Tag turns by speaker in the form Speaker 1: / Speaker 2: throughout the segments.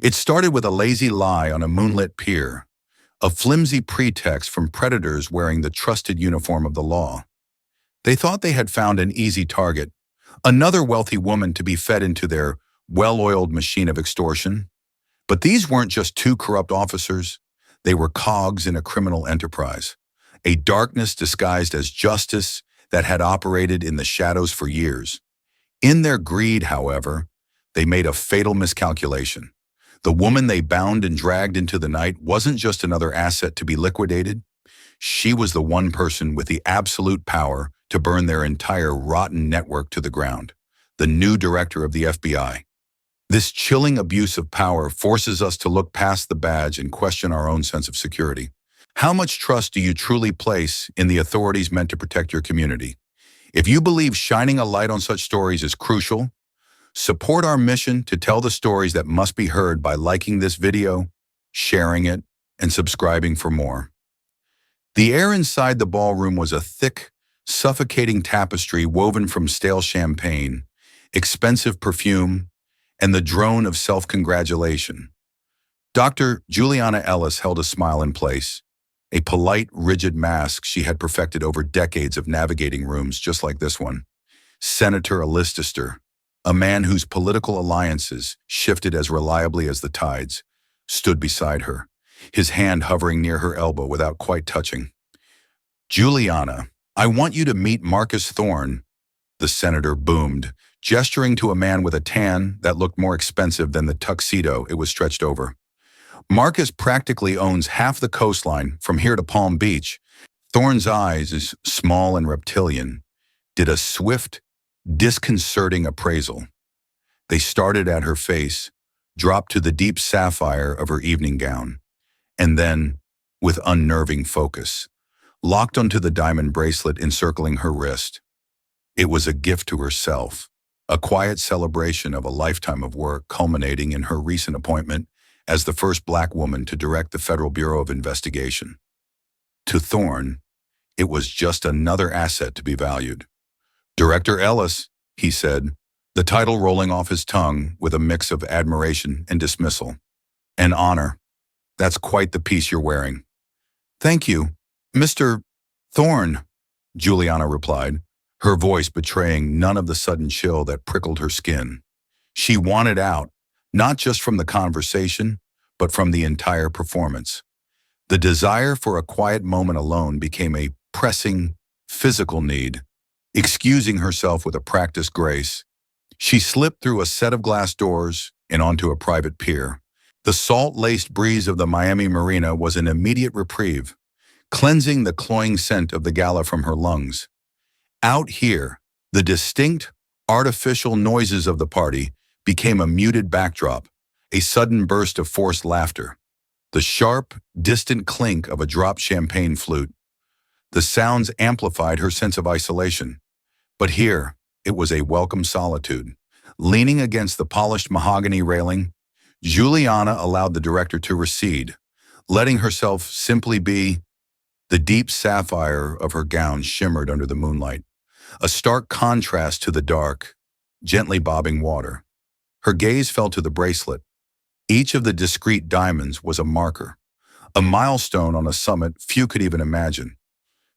Speaker 1: It started with a lazy lie on a moonlit pier, a flimsy pretext from predators wearing the trusted uniform of the law. They thought they had found an easy target, another wealthy woman to be fed into their well-oiled machine of extortion. But these weren't just two corrupt officers. They were cogs in a criminal enterprise, a darkness disguised as justice that had operated in the shadows for years. In their greed, however, they made a fatal miscalculation. The woman they bound and dragged into the night wasn't just another asset to be liquidated. She was the one person with the absolute power to burn their entire rotten network to the ground, the new director of the FBI. This chilling abuse of power forces us to look past the badge and question our own sense of security. How much trust do you truly place in the authorities meant to protect your community? If you believe shining a light on such stories is crucial, support our mission to tell the stories that must be heard by liking this video, sharing it, and subscribing for more. The air inside the ballroom was a thick, suffocating tapestry woven from stale champagne, expensive perfume, and the drone of self-congratulation. Dr. Juliana Ellis held a smile in place, a polite, rigid mask she had perfected over decades of navigating rooms just like this one. Senator Allister, a man whose political alliances shifted as reliably as the tides, stood beside her, his hand hovering near her elbow without quite touching. "Juliana, I want you to meet Marcus Thorne," the senator boomed, gesturing to a man with a tan that looked more expensive than the tuxedo it was stretched over. "Marcus practically owns half the coastline from here to Palm Beach." Thorne's eyes, small and reptilian, did a swift, disconcerting appraisal. They started at her face, dropped to the deep sapphire of her evening gown, and then, with unnerving focus, locked onto the diamond bracelet encircling her wrist. It was a gift to herself, a quiet celebration of a lifetime of work culminating in her recent appointment as the first Black woman to direct the Federal Bureau of Investigation. To Thorne, it was just another asset to be valued. "Director Ellis," he said, the title rolling off his tongue with a mix of admiration and dismissal. "An honor. That's quite the piece you're wearing." "Thank you, Mr. Thorne," Juliana replied, her voice betraying none of the sudden chill that prickled her skin. She wanted out, not just from the conversation, but from the entire performance. The desire for a quiet moment alone became a pressing, physical need. Excusing herself with a practiced grace, she slipped through a set of glass doors and onto a private pier. The salt-laced breeze of the Miami marina was an immediate reprieve, cleansing the cloying scent of the gala from her lungs. Out here, the distinct, artificial noises of the party became a muted backdrop, a sudden burst of forced laughter, the sharp, distant clink of a dropped champagne flute. The sounds amplified her sense of isolation. But here, it was a welcome solitude. Leaning against the polished mahogany railing, Juliana allowed the director to recede, letting herself simply be. The deep sapphire of her gown shimmered under the moonlight, a stark contrast to the dark, gently bobbing water. Her gaze fell to the bracelet. Each of the discrete diamonds was a marker, a milestone on a summit few could even imagine.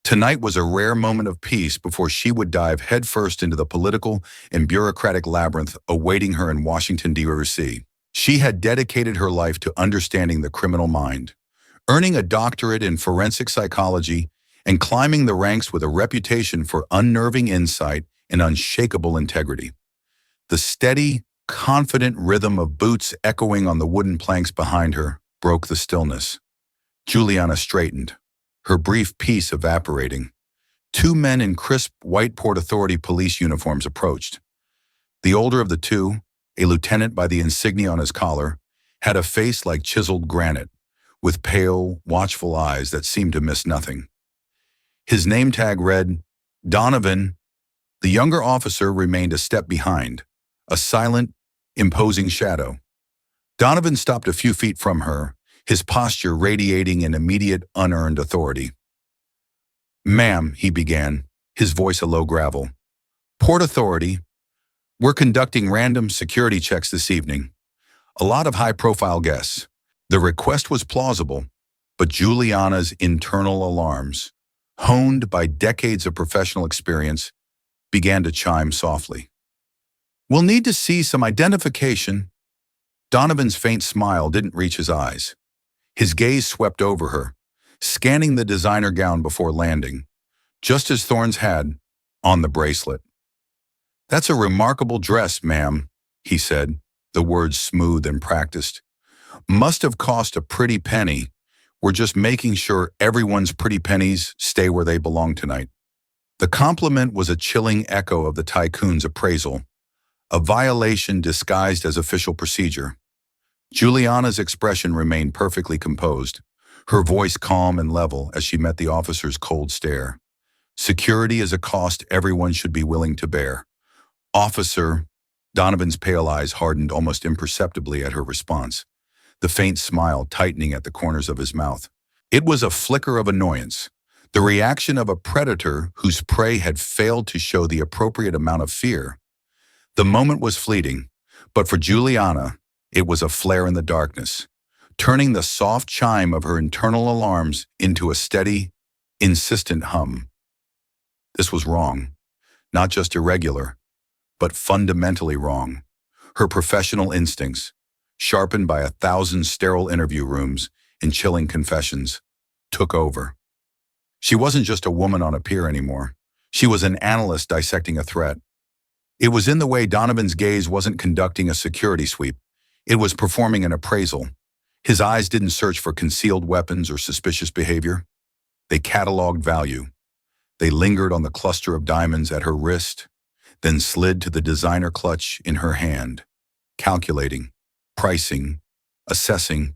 Speaker 1: Tonight was a rare moment of peace before she would dive headfirst into the political and bureaucratic labyrinth awaiting her in Washington, D.C. She had dedicated her life to understanding the criminal mind, earning a doctorate in forensic psychology and climbing the ranks with a reputation for unnerving insight and unshakable integrity. The steady, confident rhythm of boots echoing on the wooden planks behind her broke the stillness. Juliana straightened, her brief peace evaporating. Two men in crisp white Port Authority police uniforms approached. The older of the two, a lieutenant by the insignia on his collar, had a face like chiseled granite, with pale, watchful eyes that seemed to miss nothing. His name tag read, Donovan. The younger officer remained a step behind, a silent, imposing shadow. Donovan stopped a few feet from her, his posture radiating an immediate, unearned authority. "Ma'am," he began, his voice a low gravel. "Port Authority, we're conducting random security checks this evening. A lot of high-profile guests. The request was plausible, but Juliana's internal alarms, honed by decades of professional experience, began to chime softly. "We'll need to see some identification." Donovan's faint smile didn't reach his eyes. His gaze swept over her, scanning the designer gown before landing, just as Thorne's had, on the bracelet. "That's a remarkable dress, ma'am," he said, the words smooth and practiced. "Must have cost a pretty penny. We're just making sure everyone's pretty pennies stay where they belong tonight." The compliment was a chilling echo of the tycoon's appraisal, a violation disguised as official procedure. Juliana's expression remained perfectly composed, her voice calm and level as she met the officer's cold stare. "Security is a cost everyone should be willing to bear." "Officer," Donovan's pale eyes hardened almost imperceptibly at her response, the faint smile tightening at the corners of his mouth. It was a flicker of annoyance, the reaction of a predator whose prey had failed to show the appropriate amount of fear. The moment was fleeting, but for Juliana, it was a flare in the darkness, turning the soft chime of her internal alarms into a steady, insistent hum. This was wrong, not just irregular, but fundamentally wrong. Her professional instincts, sharpened by 1,000 sterile interview rooms and chilling confessions, took over. She wasn't just a woman on a pier anymore. She was an analyst dissecting a threat. It was in the way Donovan's gaze wasn't conducting a security sweep. It was performing an appraisal. His eyes didn't search for concealed weapons or suspicious behavior. They cataloged value. They lingered on the cluster of diamonds at her wrist, then slid to the designer clutch in her hand, calculating, pricing, assessing.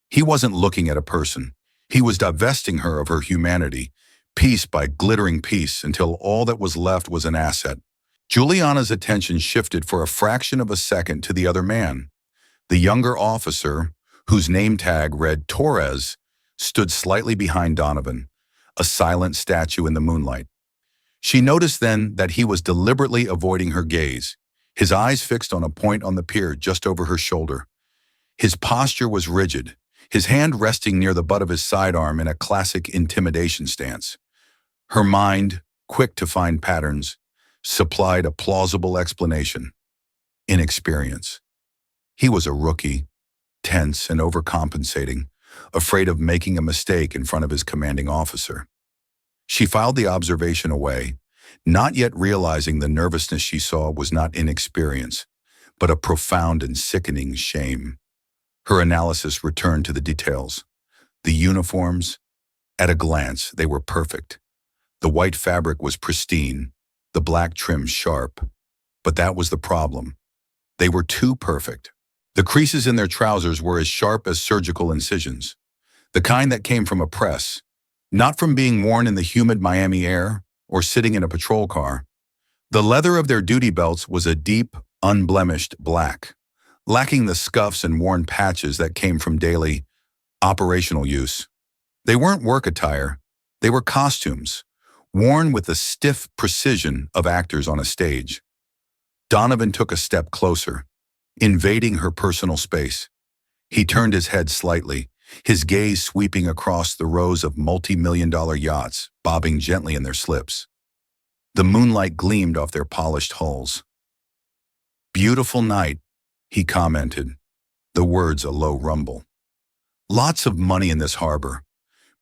Speaker 1: He wasn't looking at a person. He was divesting her of her humanity, piece by glittering piece, until all that was left was an asset. Juliana's attention shifted for a fraction of a second to the other man. The younger officer, whose name tag read Torres, stood slightly behind Donovan, a silent statue in the moonlight. She noticed then that he was deliberately avoiding her gaze, his eyes fixed on a point on the pier just over her shoulder. His posture was rigid, his hand resting near the butt of his sidearm in a classic intimidation stance. Her mind, quick to find patterns, supplied a plausible explanation: inexperience. He was a rookie, tense and overcompensating, afraid of making a mistake in front of his commanding officer. She filed the observation away, not yet realizing the nervousness she saw was not inexperience, but a profound and sickening shame. Her analysis returned to the details. The uniforms, at a glance, they were perfect. The white fabric was pristine, the black trim sharp. But that was the problem. They were too perfect. The creases in their trousers were as sharp as surgical incisions, the kind that came from a press, not from being worn in the humid Miami air or sitting in a patrol car. The leather of their duty belts was a deep, unblemished black, lacking the scuffs and worn patches that came from daily, operational use. They weren't work attire, they were costumes, worn with the stiff precision of actors on a stage. Donovan took a step closer, invading her personal space. He turned his head slightly, his gaze sweeping across the rows of multi-million-dollar yachts bobbing gently in their slips. The moonlight gleamed off their polished hulls. "Beautiful night," he commented, the words a low rumble. "Lots of money in this harbor.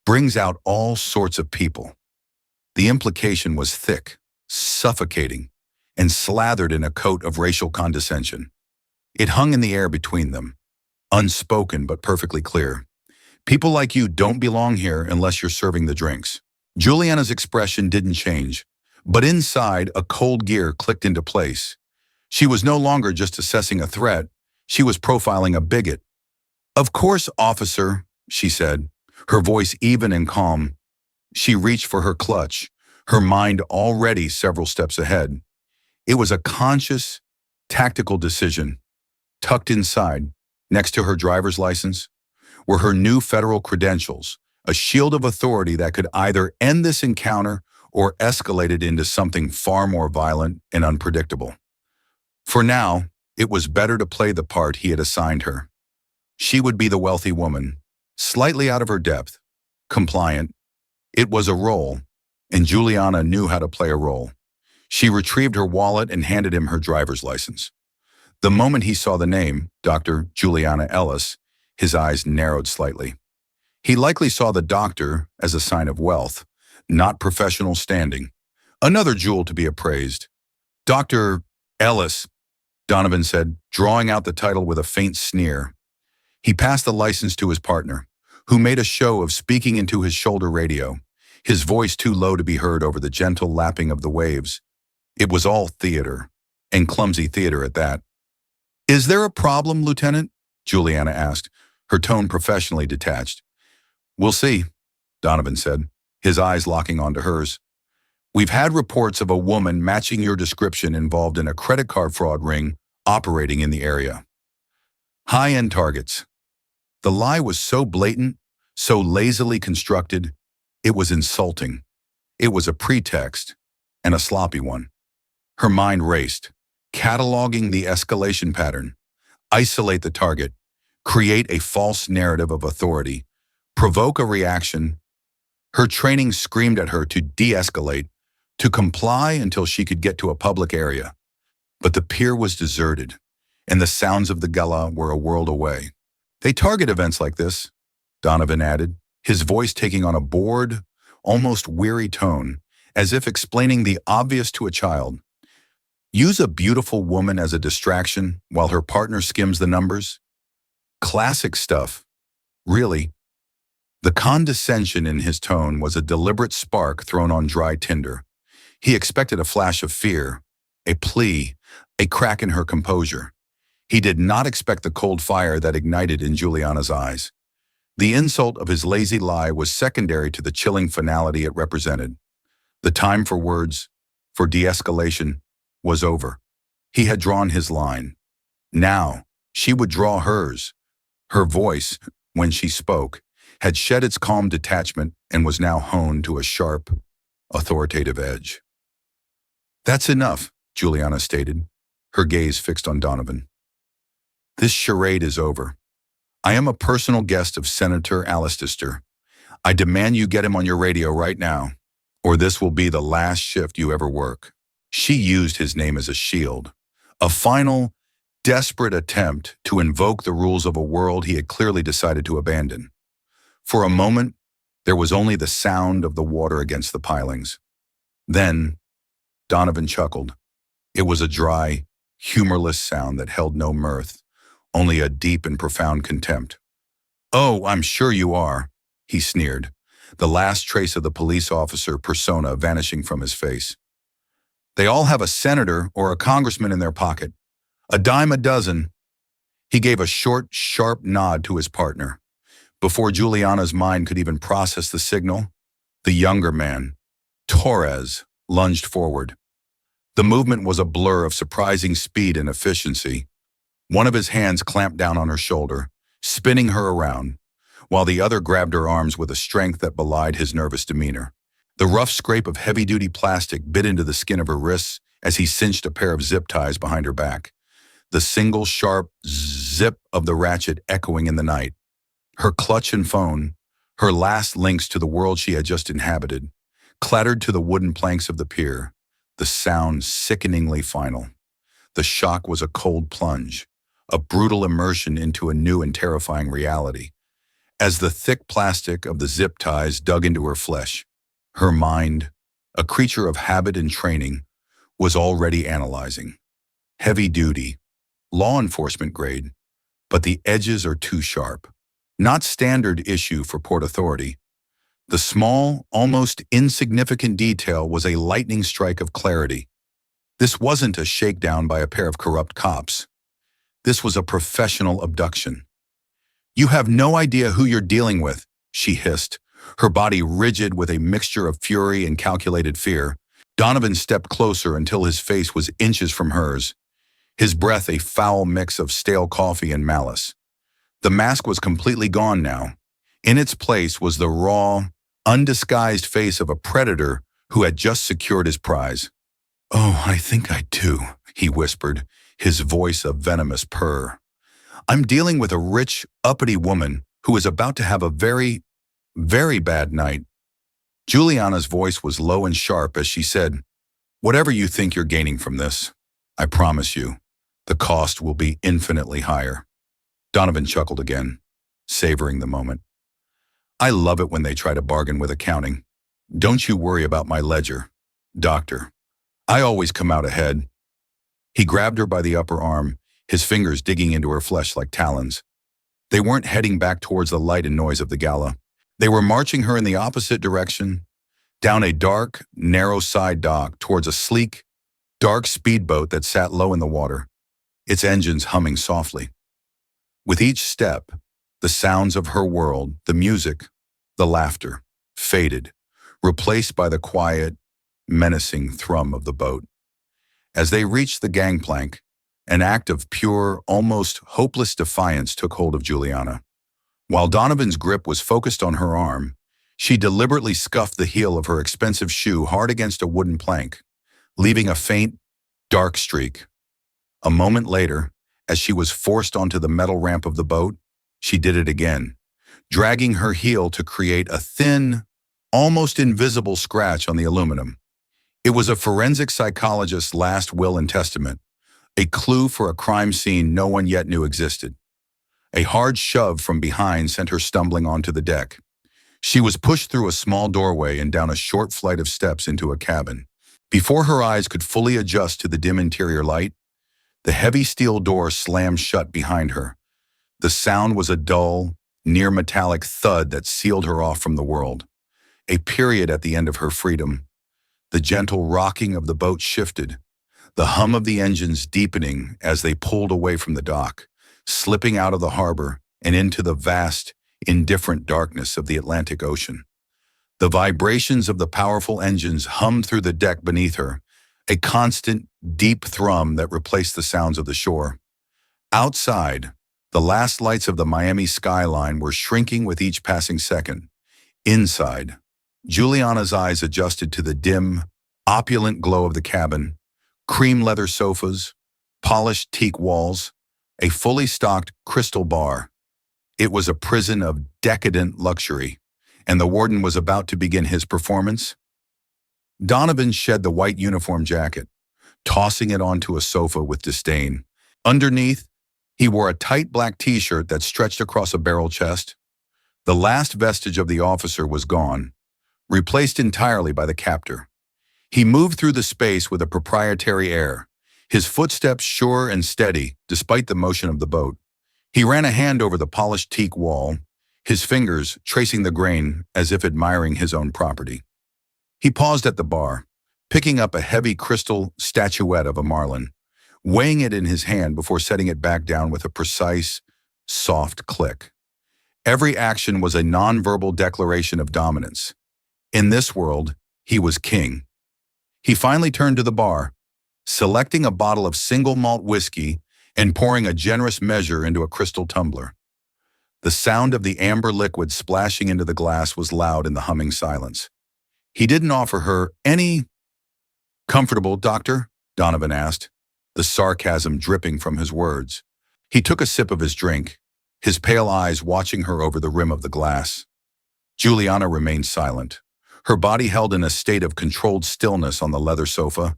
Speaker 1: Brings out all sorts of people." The implication was thick, suffocating, and slathered in a coat of racial condescension. It hung in the air between them, unspoken but perfectly clear. "People like you don't belong here unless you're serving the drinks." Juliana's expression didn't change, but inside a cold gear clicked into place. She was no longer just assessing a threat, she was profiling a bigot. "Of course, officer," she said, her voice even and calm. She reached for her clutch, her mind already several steps ahead. It was a conscious, tactical decision. Tucked inside, next to her driver's license, were her new federal credentials, a shield of authority that could either end this encounter or escalate it into something far more violent and unpredictable. For now, It was better to play the part he had assigned her. She would be the wealthy woman, slightly out of her depth, compliant. It was a role, and Juliana knew how to play a role. She retrieved her wallet and handed him her driver's license. The moment he saw the name, Dr. Juliana Ellis, his eyes narrowed slightly. He likely saw the doctor as a sign of wealth, not professional standing. Another jewel to be appraised. Dr. Ellis, Donovan said, drawing out the title with a faint sneer. He passed the license to his partner, who made a show of speaking into his shoulder radio, his voice too low to be heard over the gentle lapping of the waves. It was all theater, and clumsy theater at that. "Is there a problem, Lieutenant?" Juliana asked, her tone professionally detached. "We'll see," Donovan said, his eyes locking onto hers. "We've had reports of a woman matching your description involved in a credit card fraud ring operating in the area. High-end targets." The lie was so blatant, so lazily constructed, it was insulting. It was a pretext, and a sloppy one. Her mind raced, cataloging the escalation pattern, isolate the target, create a false narrative of authority, provoke a reaction. Her training screamed at her to de-escalate, to comply until she could get to a public area. But the pier was deserted, and the sounds of the gala were a world away. "They target events like this," Donovan added, his voice taking on a bored, almost weary tone, as if explaining the obvious to a child. "Use a beautiful woman as a distraction while her partner skims the numbers? Classic stuff. Really." The condescension in his tone was a deliberate spark thrown on dry tinder. He expected a flash of fear, a plea, a crack in her composure. He did not expect the cold fire that ignited in Juliana's eyes. The insult of his lazy lie was secondary to the chilling finality it represented. The time for words, for de-escalation, was over. He had drawn his line. Now, she would draw hers. Her voice, when she spoke, had shed its calm detachment and was now honed to a sharp, authoritative edge. "That's enough," Juliana stated, her gaze fixed on Donovan. "This charade is over. I am a personal guest of Senator Allister. I demand you get him on your radio right now, or this will be the last shift you ever work." She used his name as a shield, a final, desperate attempt to invoke the rules of a world he had clearly decided to abandon. For a moment, there was only the sound of the water against the pilings. Then, Donovan chuckled. It was a dry, humorless sound that held no mirth, only a deep and profound contempt. "Oh, I'm sure you are," he sneered, the last trace of the police officer persona vanishing from his face. "They all have a senator or a congressman in their pocket. A dime a dozen." He gave a short, sharp nod to his partner. Before Juliana's mind could even process the signal, the younger man, Torres, lunged forward. The movement was a blur of surprising speed and efficiency. One of his hands clamped down on her shoulder, spinning her around, while the other grabbed her arms with a strength that belied his nervous demeanor. The rough scrape of heavy-duty plastic bit into the skin of her wrists as he cinched a pair of zip ties behind her back, the single sharp zip of the ratchet echoing in the night. Her clutch and phone, her last links to the world she had just inhabited, clattered to the wooden planks of the pier, the sound sickeningly final. The shock was a cold plunge, a brutal immersion into a new and terrifying reality. As the thick plastic of the zip ties dug into her flesh, her mind, a creature of habit and training, was already analyzing. Heavy duty, law enforcement grade, but the edges are too sharp. Not standard issue for Port Authority. The small, almost insignificant detail was a lightning strike of clarity. This wasn't a shakedown by a pair of corrupt cops. This was a professional abduction. "You have no idea who you're dealing with," she hissed, her body rigid with a mixture of fury and calculated fear. Donovan stepped closer until his face was inches from hers, his breath a foul mix of stale coffee and malice. The mask was completely gone now. In its place was the raw, undisguised face of a predator who had just secured his prize. "Oh, I think I do," he whispered, his voice a venomous purr. I'm dealing with a rich, uppity woman who is about to have a very, very bad night. Juliana's voice was low and sharp as she said, "Whatever you think you're gaining from this, I promise you, the cost will be infinitely higher." Donovan chuckled again, savoring the moment. I love it when they try to bargain with accounting. Don't you worry about my ledger, doctor. I always come out ahead. He grabbed her by the upper arm, his fingers digging into her flesh like talons. They weren't heading back towards the light and noise of the gala. They were marching her in the opposite direction, down a dark, narrow side dock towards a sleek, dark speedboat that sat low in the water, its engines humming softly. With each step, the sounds of her world, the music, the laughter, faded, replaced by the quiet, menacing thrum of the boat. As they reached the gangplank, an act of pure, almost hopeless defiance took hold of Juliana. While Donovan's grip was focused on her arm, she deliberately scuffed the heel of her expensive shoe hard against a wooden plank, leaving a faint, dark streak. A moment later, as she was forced onto the metal ramp of the boat, she did it again, dragging her heel to create a thin, almost invisible scratch on the aluminum. It was a forensic psychologist's last will and testament, a clue for a crime scene no one yet knew existed. A hard shove from behind sent her stumbling onto the deck. She was pushed through a small doorway and down a short flight of steps into a cabin. Before her eyes could fully adjust to the dim interior light, the heavy steel door slammed shut behind her. The sound was a dull, near-metallic thud that sealed her off from the world. A period at the end of her freedom. The gentle rocking of the boat shifted, the hum of the engines deepening as they pulled away from the dock, slipping out of the harbor and into the vast, indifferent darkness of the Atlantic Ocean. The vibrations of the powerful engines hummed through the deck beneath her, a constant, deep thrum that replaced the sounds of the shore. Outside, the last lights of the Miami skyline were shrinking with each passing second. Inside, Juliana's eyes adjusted to the dim, opulent glow of the cabin, cream leather sofas, polished teak walls, a fully stocked crystal bar. It was a prison of decadent luxury, and the warden was about to begin his performance. Donovan shed the white uniform jacket, tossing it onto a sofa with disdain. Underneath, he wore a tight black t-shirt that stretched across a barrel chest. The last vestige of the officer was gone, replaced entirely by the captor. He moved through the space with a proprietary air, his footsteps sure and steady despite the motion of the boat. He ran a hand over the polished teak wall, his fingers tracing the grain as if admiring his own property. He paused at the bar, picking up a heavy crystal statuette of a marlin, weighing it in his hand before setting it back down with a precise, soft click. Every action was a nonverbal declaration of dominance. In this world, he was king. He finally turned to the bar, selecting a bottle of single malt whiskey and pouring a generous measure into a crystal tumbler. The sound of the amber liquid splashing into the glass was loud in the humming silence. He didn't offer her any. "Comfortable, doctor?" Donovan asked, the sarcasm dripping from his words. He took a sip of his drink, his pale eyes watching her over the rim of the glass. Juliana remained silent, her body held in a state of controlled stillness on the leather sofa.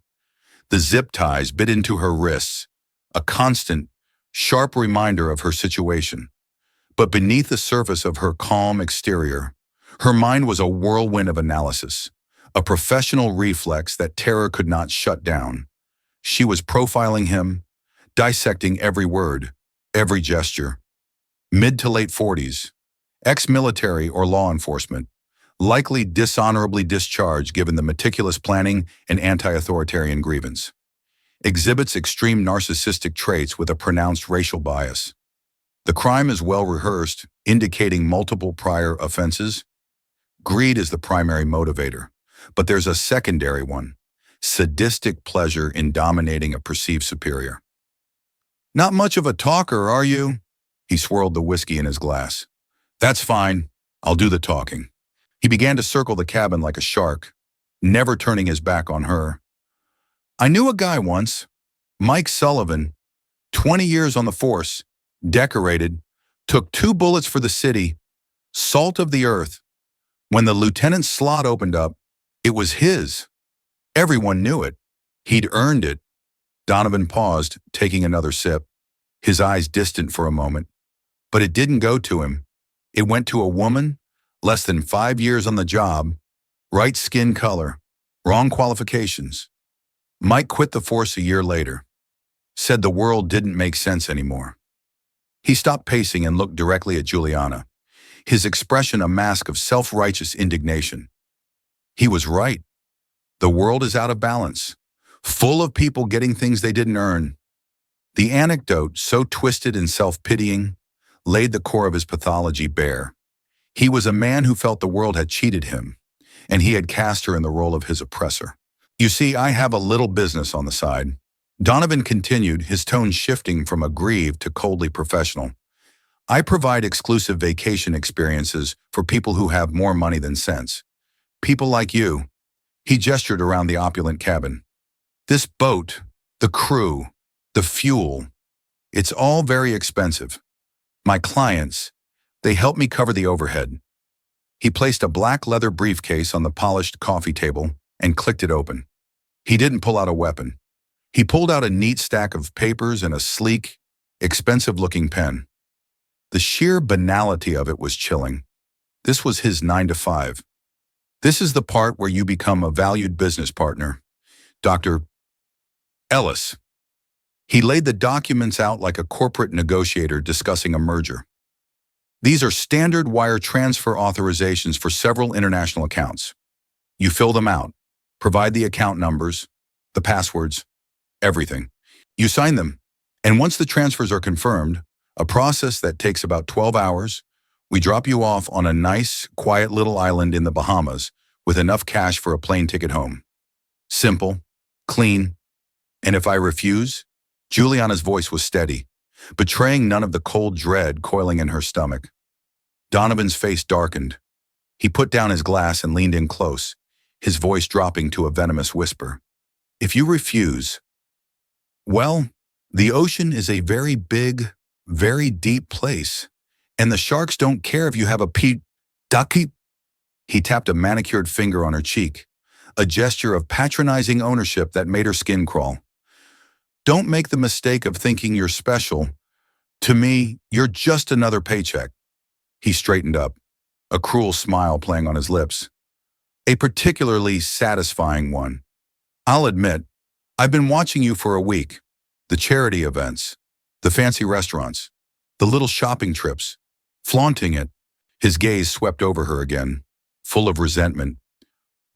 Speaker 1: The zip ties bit into her wrists, a constant, sharp reminder of her situation. But beneath the surface of her calm exterior, her mind was a whirlwind of analysis, a professional reflex that terror could not shut down. She was profiling him, dissecting every word, every gesture. Mid to late 40s, ex-military or law enforcement, likely dishonorably discharged given the meticulous planning and anti-authoritarian grievance. Exhibits extreme narcissistic traits with a pronounced racial bias. The crime is well rehearsed, indicating multiple prior offenses. Greed is the primary motivator, but there's a secondary one, sadistic pleasure in dominating a perceived superior. "Not much of a talker, are you?" He swirled the whiskey in his glass. "That's fine. I'll do the talking." He began to circle the cabin like a shark, never turning his back on her. "I knew a guy once, Mike Sullivan. 20 years on the force, decorated, took 2 bullets for the city, salt of the earth. When the lieutenant's slot opened up, it was his. Everyone knew it. He'd earned it. Donovan paused, taking another sip, his eyes distant for a moment. But it didn't go to him. It went to a woman, less than 5 years on the job, right skin color, wrong qualifications. Mike quit the force a year later. Said the world didn't make sense anymore. He stopped pacing and looked directly at Juliana, his expression a mask of self-righteous indignation. He was right. The world is out of balance, full of people getting things they didn't earn. The anecdote, so twisted and self-pitying, laid the core of his pathology bare. He was a man who felt the world had cheated him, and he had cast her in the role of his oppressor. You see, I have a little business on the side. Donovan continued, his tone shifting from aggrieved to coldly professional. I provide exclusive vacation experiences for people who have more money than sense. People like you. He gestured around the opulent cabin. This boat, the crew, the fuel, it's all very expensive. My clients, they help me cover the overhead. He placed a black leather briefcase on the polished coffee table and clicked it open. He didn't pull out a weapon. He pulled out a neat stack of papers and a sleek, expensive-looking pen. The sheer banality of it was chilling. This was his 9-to-5. This is the part where you become a valued business partner. Dr. Ellis. He laid the documents out like a corporate negotiator discussing a merger. These are standard wire transfer authorizations for several international accounts. You fill them out, provide the account numbers, the passwords, everything. You sign them, and once the transfers are confirmed, a process that takes about 12 hours, we drop you off on a nice, quiet little island in the Bahamas with enough cash for a plane ticket home. Simple, clean, and if I refuse, Juliana's voice was steady, betraying none of the cold dread coiling in her stomach. Donovan's face darkened. He put down his glass and leaned in close, his voice dropping to a venomous whisper. If you refuse, well, the ocean is a very big, very deep place, and the sharks don't care if you have a ducky. He tapped a manicured finger on her cheek, a gesture of patronizing ownership that made her skin crawl. Don't make the mistake of thinking you're special. To me, you're just another paycheck. He straightened up, a cruel smile playing on his lips. A particularly satisfying one. I'll admit, I've been watching you for a week. The charity events, the fancy restaurants, the little shopping trips, flaunting it. His gaze swept over her again, full of resentment.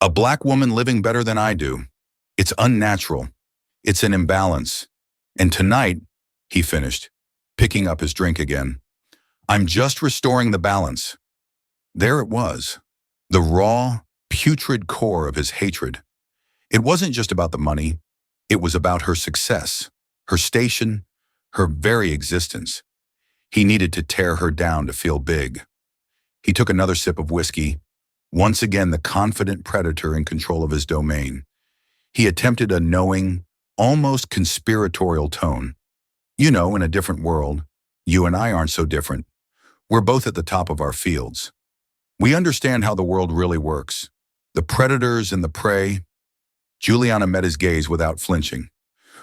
Speaker 1: A black woman living better than I do. It's unnatural. It's an imbalance. And tonight, he finished, picking up his drink again, I'm just restoring the balance. There it was, the raw, putrid core of his hatred. It wasn't just about the money. It was about her success, her station, her very existence. He needed to tear her down to feel big. He took another sip of whiskey, once again the confident predator in control of his domain. He attempted a knowing, almost conspiratorial tone. You know, in a different world, you and I aren't so different. We're both at the top of our fields. We understand how the world really works. The predators and the prey. Juliana met his gaze without flinching,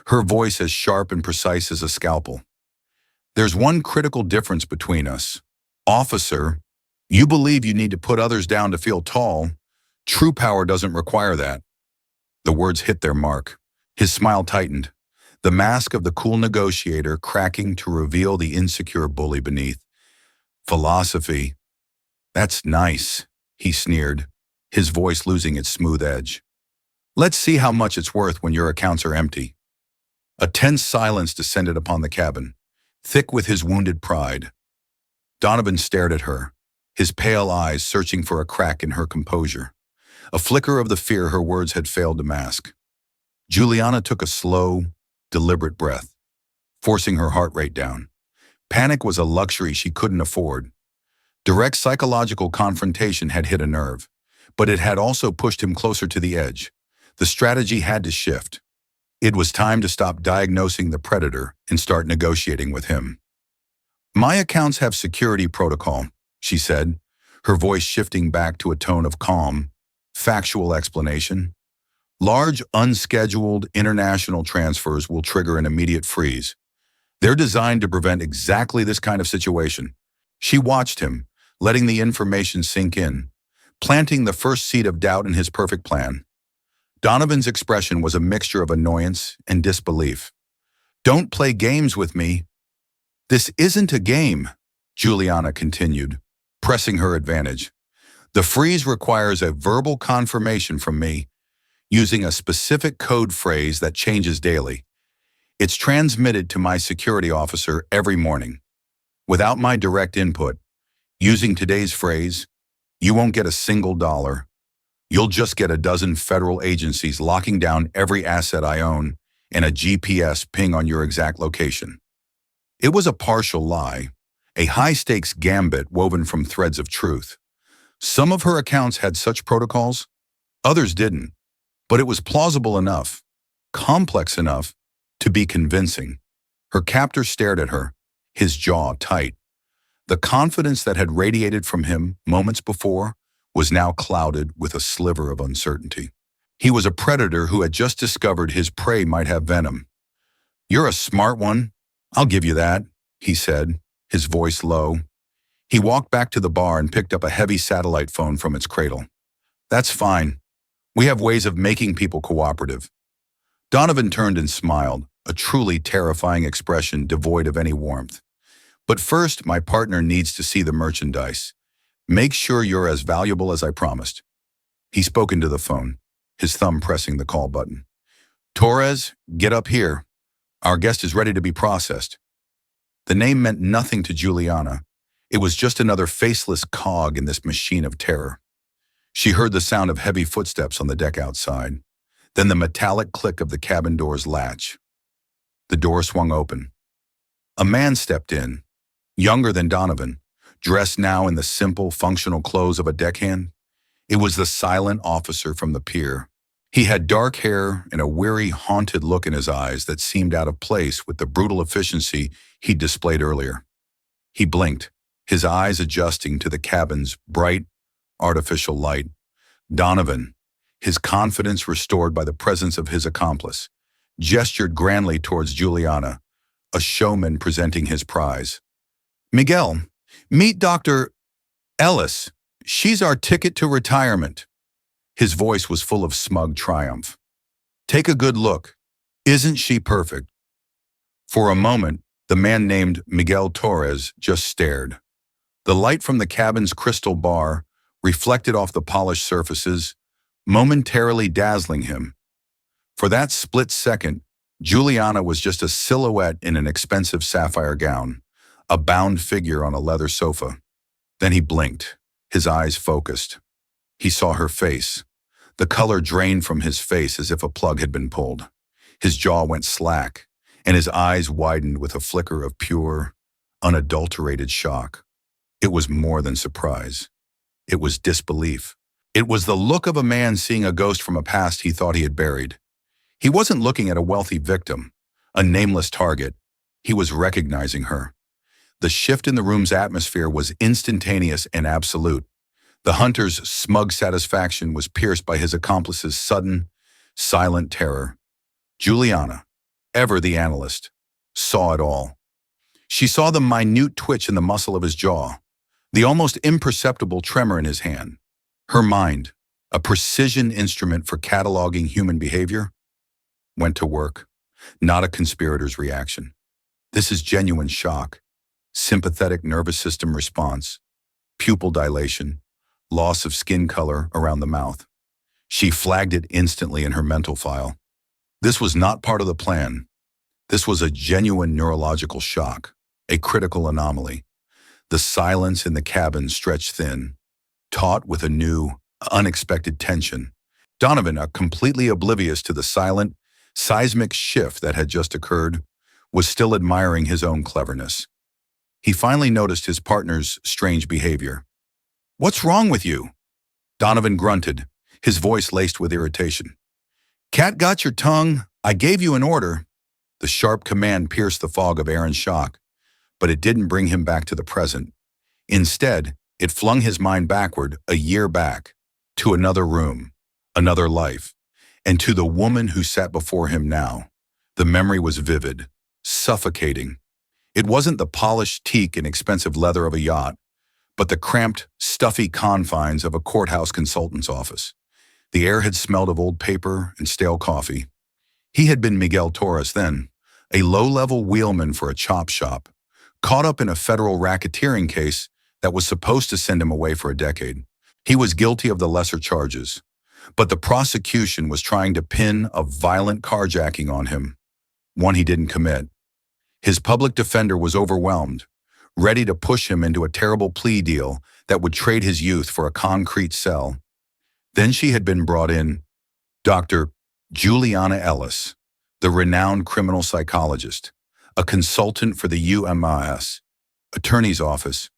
Speaker 1: her voice as sharp and precise as a scalpel. There's one critical difference between us. Officer, you believe you need to put others down to feel tall. True power doesn't require that. The words hit their mark. His smile tightened, the mask of the cool negotiator cracking to reveal the insecure bully beneath. Philosophy. That's nice, he sneered, his voice losing its smooth edge. Let's see how much it's worth when your accounts are empty. A tense silence descended upon the cabin, thick with his wounded pride. Donovan stared at her, his pale eyes searching for a crack in her composure, a flicker of the fear her words had failed to mask. Juliana took a slow, deliberate breath, forcing her heart rate down. Panic was a luxury she couldn't afford. Direct psychological confrontation had hit a nerve, but it had also pushed him closer to the edge. The strategy had to shift. It was time to stop diagnosing the predator and start negotiating with him. My accounts have security protocol, she said, her voice shifting back to a tone of calm, factual explanation. Large, unscheduled international transfers will trigger an immediate freeze. They're designed to prevent exactly this kind of situation. She watched him, letting the information sink in, planting the first seed of doubt in his perfect plan. Donovan's expression was a mixture of annoyance and disbelief. Don't play games with me. This isn't a game, Juliana continued, pressing her advantage. The freeze requires a verbal confirmation from me, using a specific code phrase that changes daily. It's transmitted to my security officer every morning. Without my direct input, using today's phrase, you won't get a single dollar. You'll just get a dozen federal agencies locking down every asset I own and a GPS ping on your exact location. It was a partial lie, a high-stakes gambit woven from threads of truth. Some of her accounts had such protocols, others didn't, but it was plausible enough, complex enough, to be convincing. Her captor stared at her, his jaw tight. The confidence that had radiated from him moments before was now clouded with a sliver of uncertainty. He was a predator who had just discovered his prey might have venom. You're a smart one, I'll give you that, he said, his voice low. He walked back to the bar and picked up a heavy satellite phone from its cradle. That's fine. We have ways of making people cooperative. Donovan turned and smiled, a truly terrifying expression devoid of any warmth. But first, my partner needs to see the merchandise. Make sure you're as valuable as I promised. He spoke into the phone, his thumb pressing the call button. Torres, get up here. Our guest is ready to be processed. The name meant nothing to Juliana. It was just another faceless cog in this machine of terror. She heard the sound of heavy footsteps on the deck outside, then the metallic click of the cabin door's latch. The door swung open. A man stepped in, younger than Donovan, dressed now in the simple, functional clothes of a deckhand. It was the silent officer from the pier. He had dark hair and a weary, haunted look in his eyes that seemed out of place with the brutal efficiency he'd displayed earlier. He blinked, his eyes adjusting to the cabin's bright, artificial light. Donovan, his confidence restored by the presence of his accomplice, gestured grandly towards Juliana, a showman presenting his prize. Miguel, meet Dr. Ellis. She's our ticket to retirement. His voice was full of smug triumph. Take a good look. Isn't she perfect? For a moment, the man named Miguel Torres just stared. The light from the cabin's crystal bar reflected off the polished surfaces, momentarily dazzling him. For that split second, Juliana was just a silhouette in an expensive sapphire gown, a bound figure on a leather sofa. Then he blinked, his eyes focused. He saw her face. The color drained from his face as if a plug had been pulled. His jaw went slack, and his eyes widened with a flicker of pure, unadulterated shock. It was more than surprise. It was disbelief. It was the look of a man seeing a ghost from a past he thought he had buried. He wasn't looking at a wealthy victim, a nameless target. He was recognizing her. The shift in the room's atmosphere was instantaneous and absolute. The hunter's smug satisfaction was pierced by his accomplice's sudden, silent terror. Juliana, ever the analyst, saw it all. She saw the minute twitch in the muscle of his jaw, the almost imperceptible tremor in his hand. Her mind, a precision instrument for cataloging human behavior, went to work, not a conspirator's reaction. This is genuine shock, sympathetic nervous system response, pupil dilation, loss of skin color around the mouth. She flagged it instantly in her mental file. This was not part of the plan. This was a genuine neurological shock, a critical anomaly. The silence in the cabin stretched thin, taut with a new, unexpected tension. Donovan, completely oblivious to the silent, seismic shift that had just occurred, was still admiring his own cleverness. He finally noticed his partner's strange behavior. What's wrong with you? Donovan grunted, his voice laced with irritation. Cat got your tongue. I gave you an order. The sharp command pierced the fog of Aaron's shock, but it didn't bring him back to the present. Instead, it flung his mind backward, a year back, to another room, another life, and to the woman who sat before him now. The memory was vivid, suffocating. It wasn't the polished teak and expensive leather of a yacht, but the cramped, stuffy confines of a courthouse consultant's office. The air had smelled of old paper and stale coffee. He had been Miguel Torres then, a low-level wheelman for a chop shop, caught up in a federal racketeering case that was supposed to send him away for a decade. He was guilty of the lesser charges, but the prosecution was trying to pin a violent carjacking on him, one he didn't commit. His public defender was overwhelmed, ready to push him into a terrible plea deal that would trade his youth for a concrete cell. Then she had been brought in, Dr. Juliana Ellis, the renowned criminal psychologist, a consultant for the UMIS, attorney's office.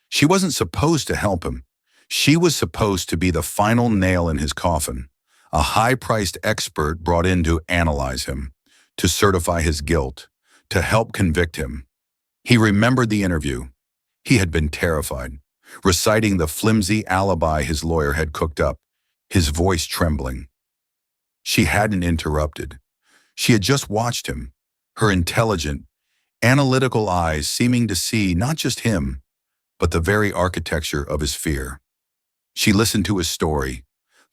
Speaker 1: She wasn't supposed to help him. She was supposed to be the final nail in his coffin, a high-priced expert brought in to analyze him, to certify his guilt, to help convict him. He remembered the interview. He had been terrified, reciting the flimsy alibi his lawyer had cooked up, his voice trembling. She hadn't interrupted. She had just watched him, her intelligent, analytical eyes seeming to see not just him, but the very architecture of his fear. She listened to his story,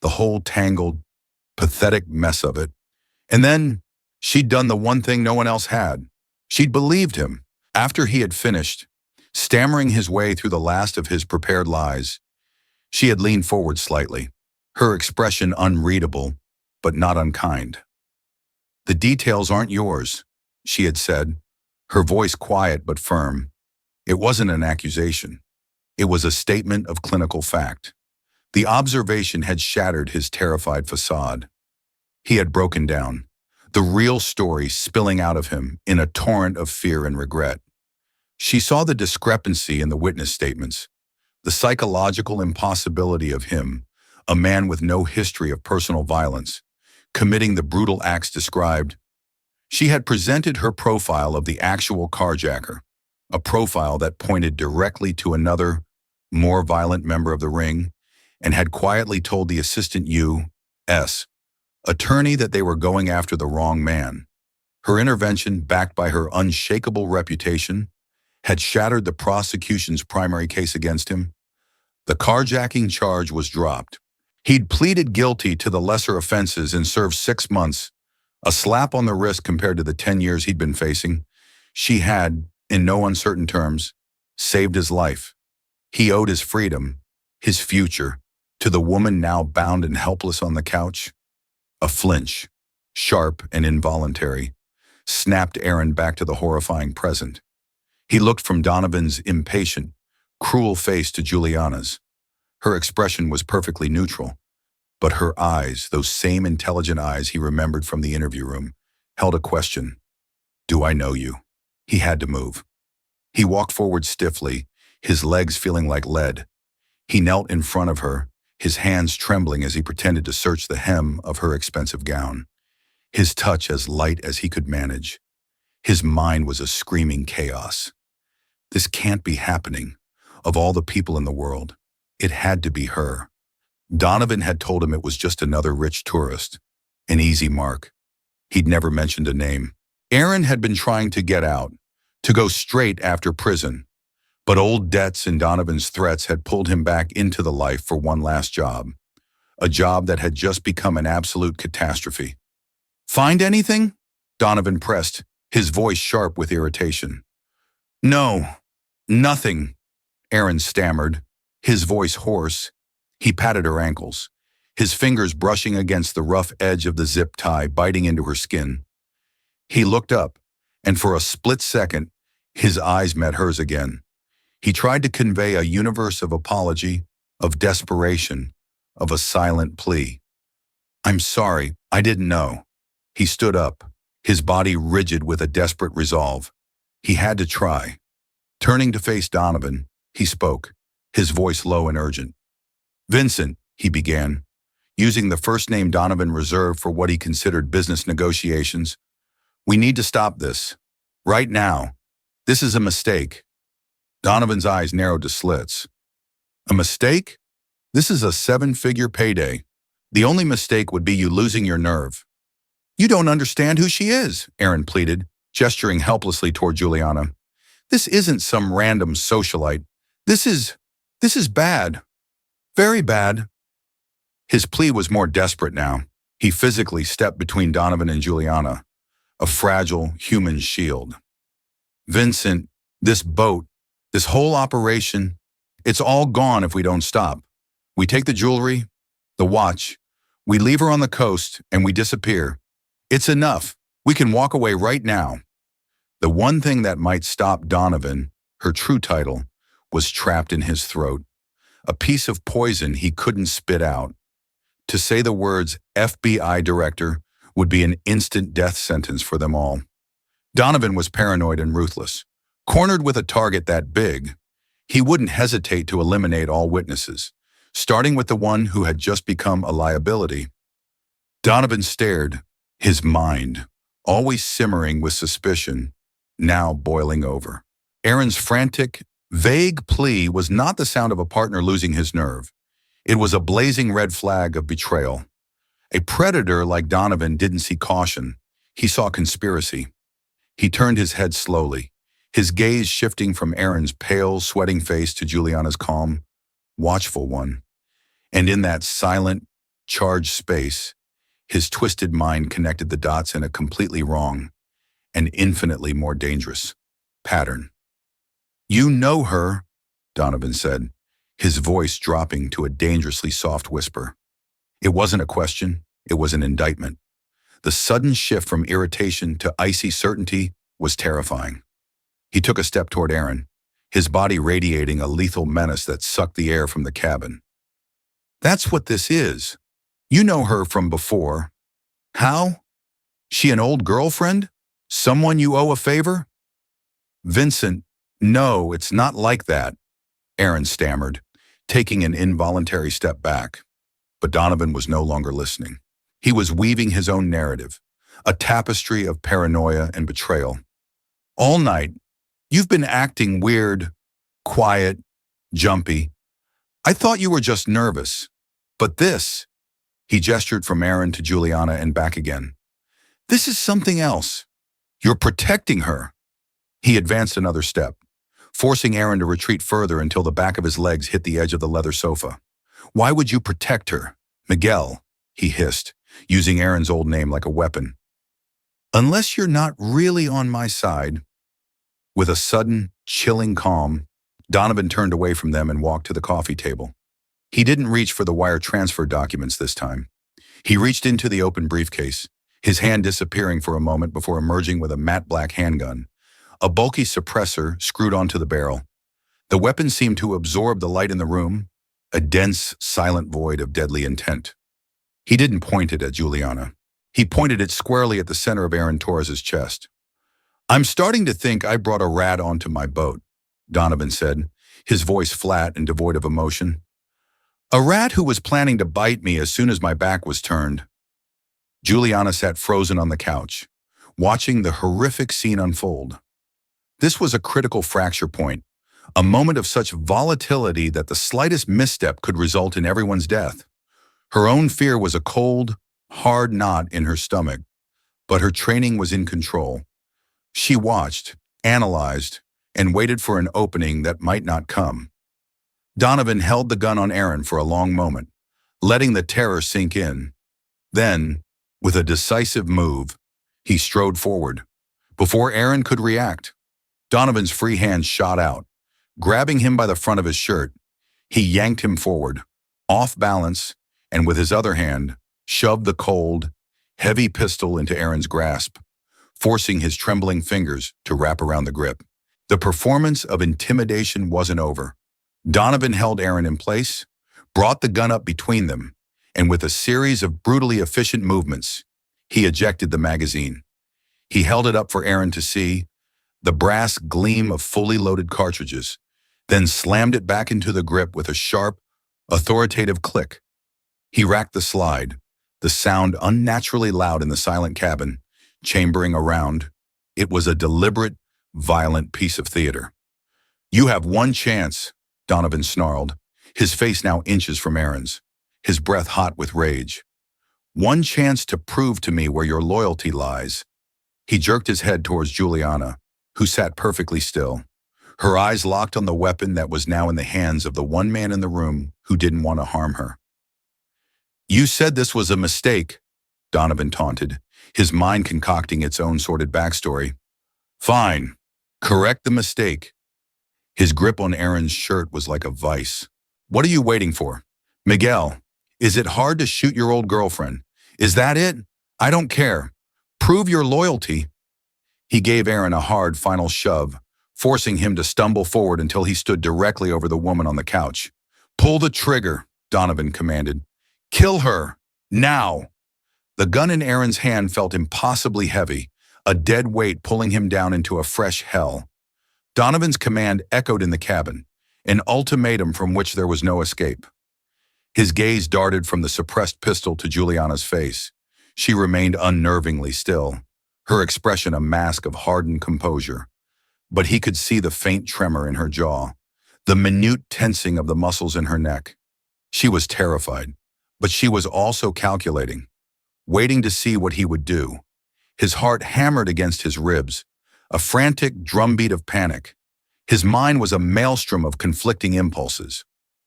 Speaker 1: the whole tangled, pathetic mess of it. And then she'd done the one thing no one else had. She'd believed him. After he had finished, stammering his way through the last of his prepared lies, she had leaned forward slightly, her expression unreadable, but not unkind. "The details aren't yours," she had said, her voice quiet but firm. It wasn't an accusation. It was a statement of clinical fact. The observation had shattered his terrified facade. He had broken down, the real story spilling out of him in a torrent of fear and regret. She saw the discrepancy in the witness statements, the psychological impossibility of him, a man with no history of personal violence, committing the brutal acts described. She had presented her profile of the actual carjacker, a profile that pointed directly to another, more violent member of the ring, and had quietly told the assistant U.S. attorney that they were going after the wrong man. Her intervention, backed by her unshakable reputation, had shattered the prosecution's primary case against him. The carjacking charge was dropped. He'd pleaded guilty to the lesser offenses and served 6 months, a slap on the wrist compared to the 10 years he'd been facing. She had, in no uncertain terms, saved his life. He owed his freedom, his future, to the woman now bound and helpless on the couch. A flinch, sharp and involuntary, snapped Aaron back to the horrifying present. He looked from Donovan's impatient, cruel face to Juliana's. Her expression was perfectly neutral, but her eyes, those same intelligent eyes he remembered from the interview room, held a question. "Do I know you?" He had to move. He walked forward stiffly, his legs feeling like lead. He knelt in front of her, his hands trembling as he pretended to search the hem of her expensive gown, his touch as light as he could manage. His mind was a screaming chaos. This can't be happening. Of all the people in the world, it had to be her. Donovan had told him it was just another rich tourist, an easy mark. He'd never mentioned a name. Aaron had been trying to get out, to go straight after prison, but old debts and Donovan's threats had pulled him back into the life for one last job, a job that had just become an absolute catastrophe. "Find anything?" Donovan pressed, his voice sharp with irritation. "No, nothing," Aaron stammered, his voice hoarse. He patted her ankles, his fingers brushing against the rough edge of the zip tie biting into her skin. He looked up, and for a split second, his eyes met hers again. He tried to convey a universe of apology, of desperation, of a silent plea. "I'm sorry, I didn't know." He stood up, his body rigid with a desperate resolve. He had to try. Turning to face Donovan, he spoke, his voice low and urgent. "Vincent," he began, using the first name Donovan reserved for what he considered business negotiations. "We need to stop this. Right now. This is a mistake." Donovan's eyes narrowed to slits. "A mistake? This is a seven-figure payday. The only mistake would be you losing your nerve." "You don't understand who she is," Aaron pleaded, gesturing helplessly toward Juliana. "This isn't some random socialite. This is bad. Very bad." His plea was more desperate now. He physically stepped between Donovan and Juliana, a fragile human shield. "Vincent, this boat, this whole operation, it's all gone if we don't stop. We take the jewelry, the watch, we leave her on the coast, and we disappear. It's enough. We can walk away right now." The one thing that might stop Donovan, her true title, was trapped in his throat, a piece of poison he couldn't spit out. To say the words FBI director would be an instant death sentence for them all. Donovan was paranoid and ruthless. Cornered with a target that big, he wouldn't hesitate to eliminate all witnesses, starting with the one who had just become a liability. Donovan stared, his mind, always simmering with suspicion, now boiling over. Aaron's frantic, vague plea was not the sound of a partner losing his nerve. It was a blazing red flag of betrayal. A predator like Donovan didn't see caution. He saw conspiracy. He turned his head slowly, his gaze shifting from Aaron's pale, sweating face to Juliana's calm, watchful one. And in that silent, charged space, his twisted mind connected the dots in a completely wrong and infinitely more dangerous pattern. "You know her," Donovan said, his voice dropping to a dangerously soft whisper. It wasn't a question, it was an indictment. The sudden shift from irritation to icy certainty was terrifying. He took a step toward Aaron, his body radiating a lethal menace that sucked the air from the cabin. "That's what this is. You know her from before. How? She an old girlfriend? Someone you owe a favor?" "Vincent, no, it's not like that," Aaron stammered, taking an involuntary step back. But Donovan was no longer listening. He was weaving his own narrative, a tapestry of paranoia and betrayal. "All night, you've been acting weird, quiet, jumpy. I thought you were just nervous. But this," he gestured from Aaron to Juliana and back again, "this is something else. You're protecting her." He advanced another step, forcing Aaron to retreat further until the back of his legs hit the edge of the leather sofa. "Why would you protect her? Miguel," he hissed, using Aaron's old name like a weapon. "Unless you're not really on my side." With a sudden, chilling calm, Donovan turned away from them and walked to the coffee table. He didn't reach for the wire transfer documents this time. He reached into the open briefcase, his hand disappearing for a moment before emerging with a matte black handgun, a bulky suppressor screwed onto the barrel. The weapon seemed to absorb the light in the room, a dense, silent void of deadly intent. He didn't point it at Juliana. He pointed it squarely at the center of Aaron Torres's chest. "I'm starting to think I brought a rat onto my boat," Donovan said, his voice flat and devoid of emotion. "A rat who was planning to bite me as soon as my back was turned." Juliana sat frozen on the couch, watching the horrific scene unfold. This was a critical fracture point, a moment of such volatility that the slightest misstep could result in everyone's death. Her own fear was a cold, hard knot in her stomach, but her training was in control. She watched, analyzed, and waited for an opening that might not come. Donovan held the gun on Aaron for a long moment, letting the terror sink in. Then, with a decisive move, he strode forward. Before Aaron could react, Donovan's free hand shot out. Grabbing him by the front of his shirt, he yanked him forward, off balance, and with his other hand, shoved the cold, heavy pistol into Aaron's grasp, forcing his trembling fingers to wrap around the grip. The performance of intimidation wasn't over. Donovan held Aaron in place, brought the gun up between them, and with a series of brutally efficient movements, he ejected the magazine. He held it up for Aaron to see, the brass gleam of fully loaded cartridges, then slammed it back into the grip with a sharp, authoritative click. He racked the slide, the sound unnaturally loud in the silent cabin, chambering around. It was a deliberate, violent piece of theater. "You have one chance," Donovan snarled, his face now inches from Aaron's, his breath hot with rage. "One chance to prove to me where your loyalty lies." He jerked his head towards Juliana, who sat perfectly still, her eyes locked on the weapon that was now in the hands of the one man in the room who didn't want to harm her. "You said this was a mistake," Donovan taunted, his mind concocting its own sordid backstory. "Fine. Correct the mistake." His grip on Aaron's shirt was like a vice. "What are you waiting for? Miguel, is it hard to shoot your old girlfriend? Is that it? I don't care. Prove your loyalty." He gave Aaron a hard final shove, forcing him to stumble forward until he stood directly over the woman on the couch. "Pull the trigger," Donovan commanded. "Kill her. Now." The gun in Aaron's hand felt impossibly heavy, a dead weight pulling him down into a fresh hell. Donovan's command echoed in the cabin, an ultimatum from which there was no escape. His gaze darted from the suppressed pistol to Juliana's face. She remained unnervingly still, her expression a mask of hardened composure. But he could see the faint tremor in her jaw, the minute tensing of the muscles in her neck. She was terrified, but she was also calculating, waiting to see what he would do. His heart hammered against his ribs, a frantic drumbeat of panic. His mind was a maelstrom of conflicting impulses.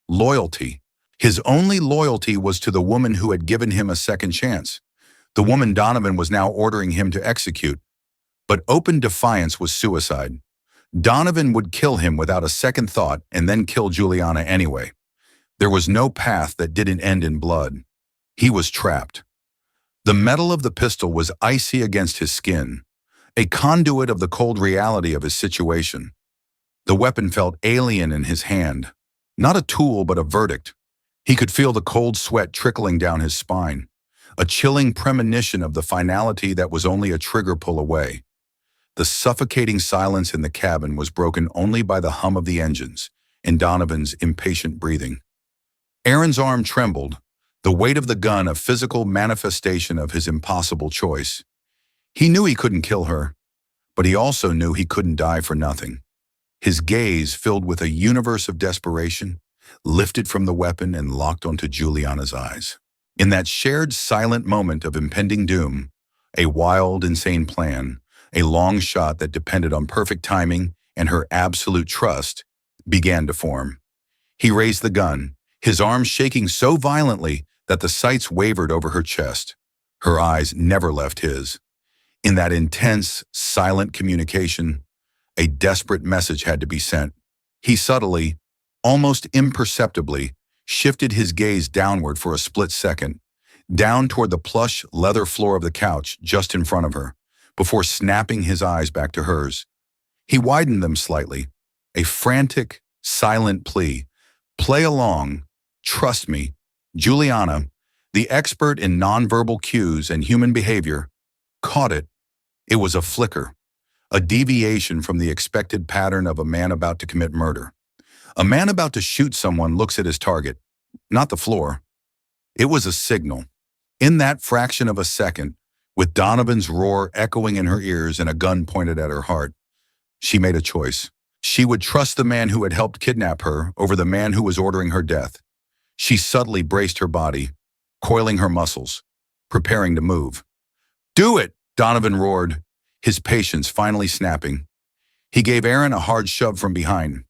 Speaker 1: Loyalty. His only loyalty was to the woman who had given him a second chance, the woman Donovan was now ordering him to execute. But open defiance was suicide. Donovan would kill him without a second thought and then kill Juliana anyway. There was no path that didn't end in blood. He was trapped. The metal of the pistol was icy against his skin, a conduit of the cold reality of his situation. The weapon felt alien in his hand, not a tool but a verdict. He could feel the cold sweat trickling down his spine, a chilling premonition of the finality that was only a trigger pull away. The suffocating silence in the cabin was broken only by the hum of the engines and Donovan's impatient breathing. Aaron's arm trembled, the weight of the gun a physical manifestation of his impossible choice. He knew he couldn't kill her, but he also knew he couldn't die for nothing. His gaze, filled with a universe of desperation, lifted from the weapon and locked onto Juliana's eyes. In that shared silent moment of impending doom, a wild, insane plan, a long shot that depended on perfect timing and her absolute trust, began to form. He raised the gun, his arms shaking so violently that the sights wavered over her chest. Her eyes never left his. In that intense, silent communication, a desperate message had to be sent. He subtly, almost imperceptibly, shifted his gaze downward for a split second, down toward the plush leather floor of the couch just in front of her, before snapping his eyes back to hers. He widened them slightly, a frantic, silent plea. "Play along. Trust me." Juliana, the expert in nonverbal cues and human behavior, caught it. It was a flicker, a deviation from the expected pattern of a man about to commit murder. A man about to shoot someone looks at his target, not the floor. It was a signal. In that fraction of a second, with Donovan's roar echoing in her ears and a gun pointed at her heart, she made a choice. She would trust the man who had helped kidnap her over the man who was ordering her death. She subtly braced her body, coiling her muscles, preparing to move. "Do it!" Donovan roared, his patience finally snapping. He gave Aaron a hard shove from behind.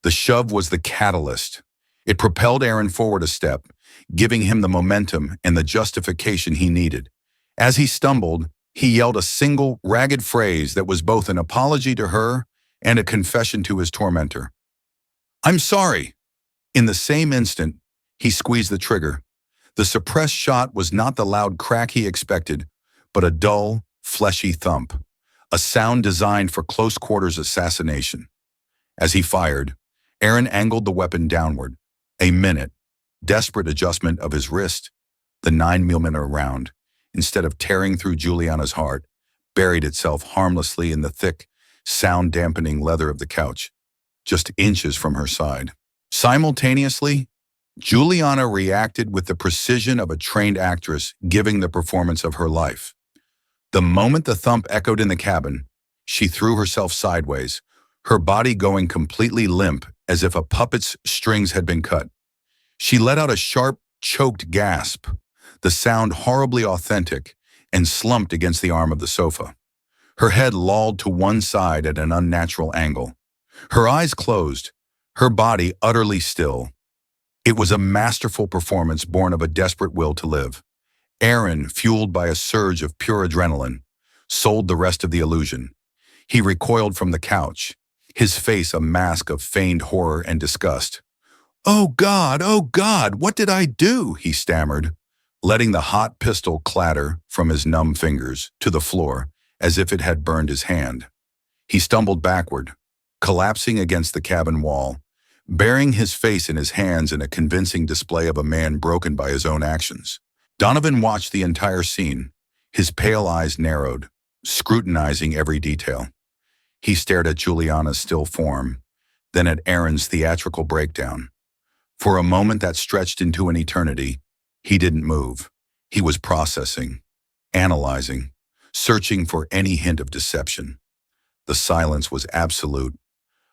Speaker 1: The shove was the catalyst. It propelled Aaron forward a step, giving him the momentum and the justification he needed. As he stumbled, he yelled a single, ragged phrase that was both an apology to her and a confession to his tormentor. "I'm sorry." In the same instant, he squeezed the trigger. The suppressed shot was not the loud crack he expected, but a dull, fleshy thump, a sound designed for close-quarters assassination. As he fired, Aaron angled the weapon downward. A minute, desperate adjustment of his wrist, the 9mm round, instead of tearing through Juliana's heart, buried itself harmlessly in the thick, sound-dampening leather of the couch, just inches from her side. Simultaneously, Juliana reacted with the precision of a trained actress giving the performance of her life. The moment the thump echoed in the cabin, she threw herself sideways, her body going completely limp as if a puppet's strings had been cut. She let out a sharp, choked gasp, the sound horribly authentic, and slumped against the arm of the sofa. Her head lolled to one side at an unnatural angle. Her eyes closed, her body utterly still. It was a masterful performance born of a desperate will to live. Aaron, fueled by a surge of pure adrenaline, sold the rest of the illusion. He recoiled from the couch, his face a mask of feigned horror and disgust. Oh God, what did I do?" he stammered, letting the hot pistol clatter from his numb fingers to the floor as if it had burned his hand. He stumbled backward, collapsing against the cabin wall, burying his face in his hands in a convincing display of a man broken by his own actions. Donovan watched the entire scene, his pale eyes narrowed, scrutinizing every detail. He stared at Juliana's still form, then at Aaron's theatrical breakdown. For a moment that stretched into an eternity, he didn't move. He was processing, analyzing, searching for any hint of deception. The silence was absolute,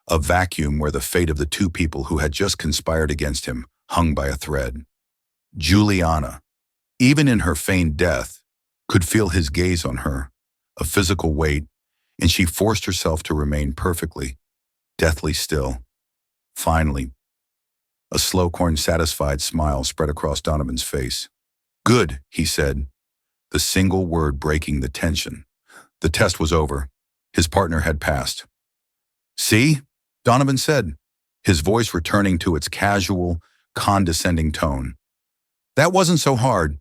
Speaker 1: a vacuum where the fate of the two people who had just conspired against him hung by a thread. Juliana, even in her feigned death, could feel his gaze on her, a physical weight, and she forced herself to remain perfectly, deathly still. Finally, a slow-corn satisfied smile spread across Donovan's face. "Good," he said, the single word breaking the tension. The test was over. His partner had passed. "See?" Donovan said, his voice returning to its casual, condescending tone. "That wasn't so hard.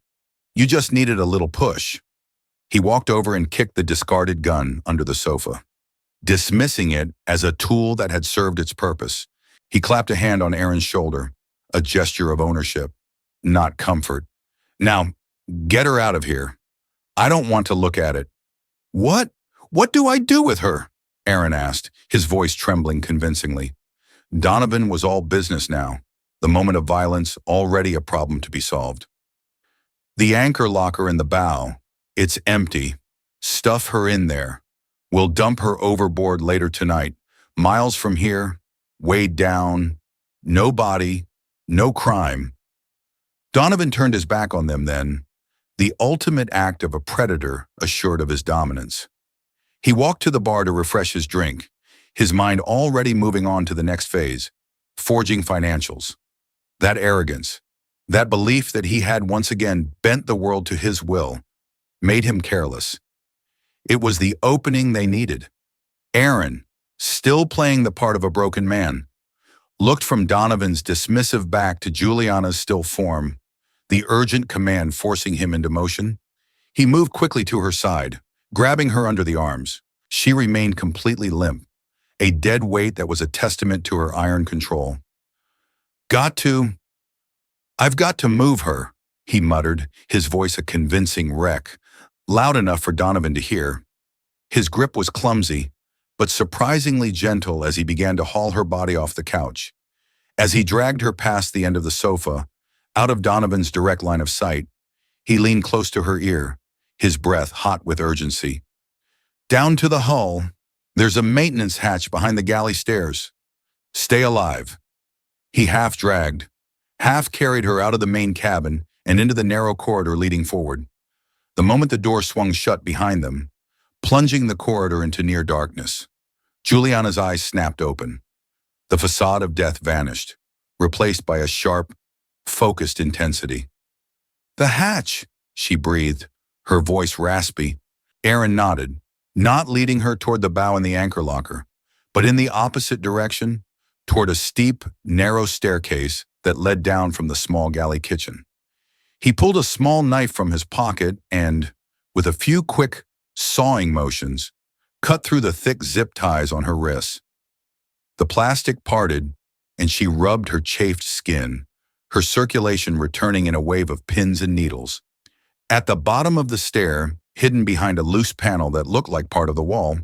Speaker 1: You just needed a little push." He walked over and kicked the discarded gun under the sofa, dismissing it as a tool that had served its purpose. He clapped a hand on Aaron's shoulder, a gesture of ownership, not comfort. "Now, get her out of here. I don't want to look at it." "What? What do I do with her?" Aaron asked, his voice trembling convincingly. Donovan was all business now, the moment of violence already a problem to be solved. "The anchor locker in the bow. It's empty. Stuff her in there. We'll dump her overboard later tonight. Miles from here, weighed down. No body, no crime." Donovan turned his back on them then, the ultimate act of a predator assured of his dominance. He walked to the bar to refresh his drink, his mind already moving on to the next phase, forging financials. That arrogance, that belief that he had once again bent the world to his will, made him careless. It was the opening they needed. Aaron, still playing the part of a broken man, looked from Donovan's dismissive back to Juliana's still form, the urgent command forcing him into motion. He moved quickly to her side, grabbing her under the arms. She remained completely limp, a dead weight that was a testament to her iron control. I've got to move her," he muttered, his voice a convincing wreck, loud enough for Donovan to hear. His grip was clumsy, but surprisingly gentle as he began to haul her body off the couch. As he dragged her past the end of the sofa, out of Donovan's direct line of sight, he leaned close to her ear, his breath hot with urgency. "Down to the hull. There's a maintenance hatch behind the galley stairs. Stay alive." He half dragged, half carried her out of the main cabin and into the narrow corridor leading forward. The moment the door swung shut behind them, plunging the corridor into near darkness, Juliana's eyes snapped open. The facade of death vanished, replaced by a sharp, focused intensity. "The hatch," she breathed, her voice raspy. Aaron nodded, not leading her toward the bow in the anchor locker, but in the opposite direction, toward a steep, narrow staircase that led down from the small galley kitchen. He pulled a small knife from his pocket and, with a few quick, sawing motions, cut through the thick zip ties on her wrists. The plastic parted, and she rubbed her chafed skin, her circulation returning in a wave of pins and needles. At the bottom of the stair, hidden behind a loose panel that looked like part of the wall,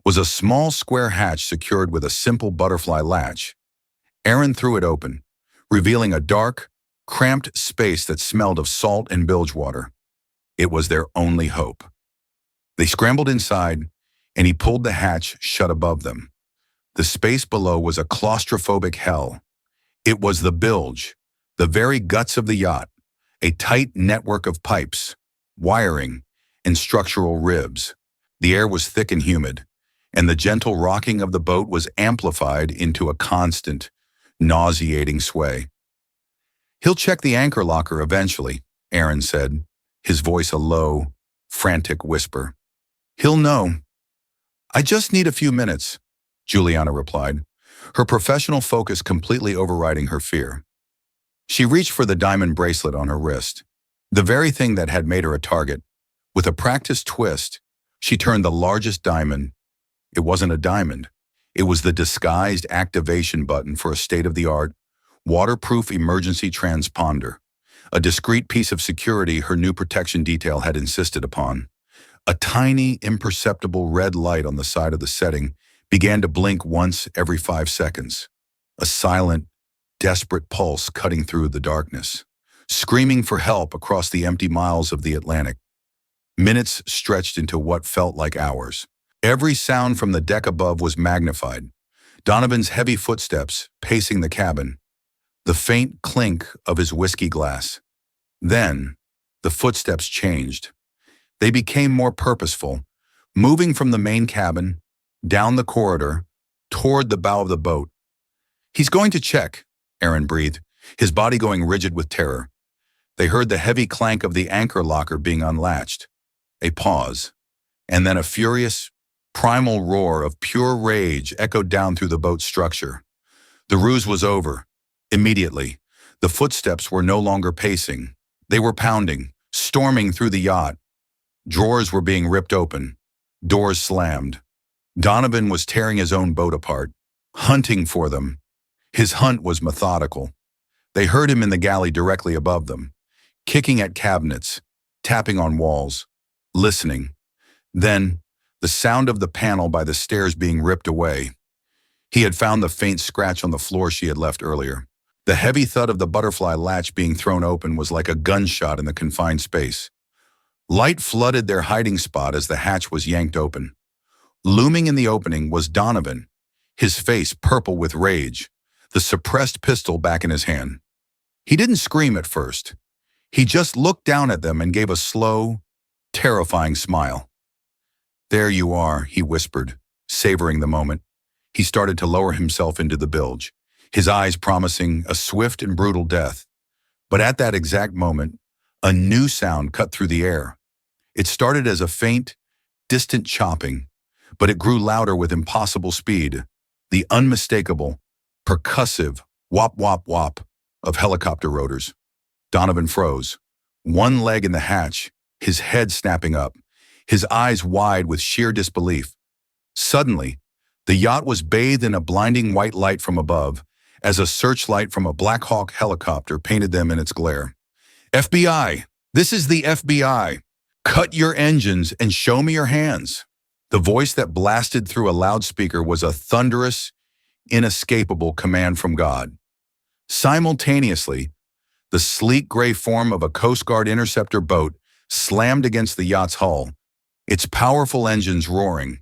Speaker 1: was a small square hatch secured with a simple butterfly latch. Aaron threw it open, revealing a dark, cramped space that smelled of salt and bilge water. It was their only hope. They scrambled inside, and he pulled the hatch shut above them. The space below was a claustrophobic hell. It was the bilge, the very guts of the yacht, a tight network of pipes, wiring, and structural ribs. The air was thick and humid, and the gentle rocking of the boat was amplified into a constant, nauseating sway. "He'll check the anchor locker eventually," Aaron said, his voice a low, frantic whisper. "He'll know." "I just need a few minutes," Juliana replied, her professional focus completely overriding her fear. She reached for the diamond bracelet on her wrist, the very thing that had made her a target. With a practiced twist, she turned the largest diamond. It wasn't a diamond. It was the disguised activation button for a state-of-the-art, waterproof emergency transponder, a discreet piece of security her new protection detail had insisted upon. A tiny, imperceptible red light on the side of the setting began to blink once every 5 seconds. A silent, desperate pulse cutting through the darkness, screaming for help across the empty miles of the Atlantic. Minutes stretched into what felt like hours. Every sound from the deck above was magnified. Donovan's heavy footsteps pacing the cabin, the faint clink of his whiskey glass. Then, the footsteps changed. They became more purposeful, moving from the main cabin, down the corridor, toward the bow of the boat. "He's going to check," Aaron breathed, his body going rigid with terror. They heard the heavy clank of the anchor locker being unlatched. A pause, and then a furious, primal roar of pure rage echoed down through the boat's structure. The ruse was over. Immediately, the footsteps were no longer pacing. They were pounding, storming through the yacht. Drawers were being ripped open, doors slammed. Donovan was tearing his own boat apart, hunting for them. His hunt was methodical. They heard him in the galley directly above them, kicking at cabinets, tapping on walls, listening. Then, the sound of the panel by the stairs being ripped away. He had found the faint scratch on the floor she had left earlier. The heavy thud of the butterfly latch being thrown open was like a gunshot in the confined space. Light flooded their hiding spot as the hatch was yanked open. Looming in the opening was Donovan, his face purple with rage, the suppressed pistol back in his hand. He didn't scream at first. He just looked down at them and gave a slow, terrifying smile. "There you are," he whispered, savoring the moment. He started to lower himself into the bilge, his eyes promising a swift and brutal death. But at that exact moment, a new sound cut through the air. It started as a faint, distant chopping, but it grew louder with impossible speed, the unmistakable, percussive whop-whop-whop of helicopter rotors. Donovan froze, one leg in the hatch, his head snapping up, his eyes wide with sheer disbelief. Suddenly, the yacht was bathed in a blinding white light from above, as a searchlight from a Black Hawk helicopter painted them in its glare. "FBI! This is the FBI! Cut your engines and show me your hands!" The voice that blasted through a loudspeaker was a thunderous, inescapable command from God. Simultaneously, the sleek gray form of a Coast Guard interceptor boat slammed against the yacht's hull, its powerful engines roaring.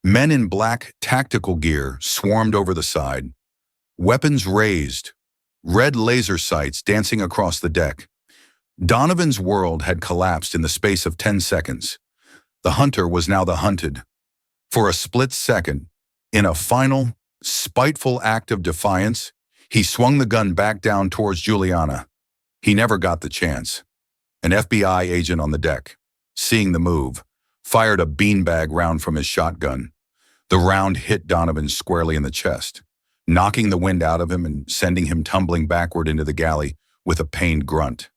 Speaker 1: Men in black tactical gear swarmed over the side, weapons raised, red laser sights dancing across the deck. Donovan's world had collapsed in the space of 10 seconds. The hunter was now the hunted. For a split second, in a final, spiteful act of defiance, he swung the gun back down towards Juliana. He never got the chance. An FBI agent on the deck, seeing the move, fired a beanbag round from his shotgun. The round hit Donovan squarely in the chest, knocking the wind out of him and sending him tumbling backward into the galley with a pained grunt.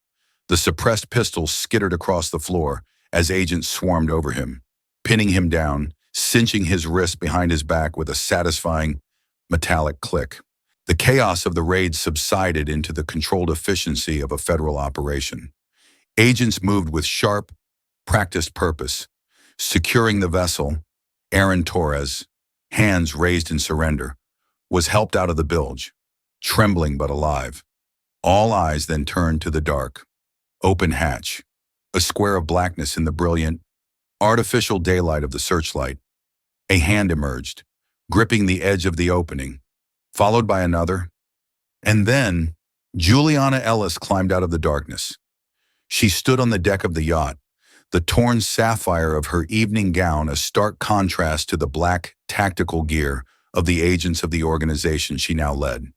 Speaker 1: The suppressed pistol skittered across the floor as agents swarmed over him, pinning him down, cinching his wrist behind his back with a satisfying, metallic click. The chaos of the raid subsided into the controlled efficiency of a federal operation. Agents moved with sharp, practiced purpose, securing the vessel. Aaron Torres, hands raised in surrender, was helped out of the bilge, trembling but alive. All eyes then turned to the dark, open hatch, a square of blackness in the brilliant, artificial daylight of the searchlight. A hand emerged, gripping the edge of the opening, followed by another. And then, Juliana Ellis climbed out of the darkness. She stood on the deck of the yacht, the torn sapphire of her evening gown a stark contrast to the black, tactical gear of the agents of the organization she now led.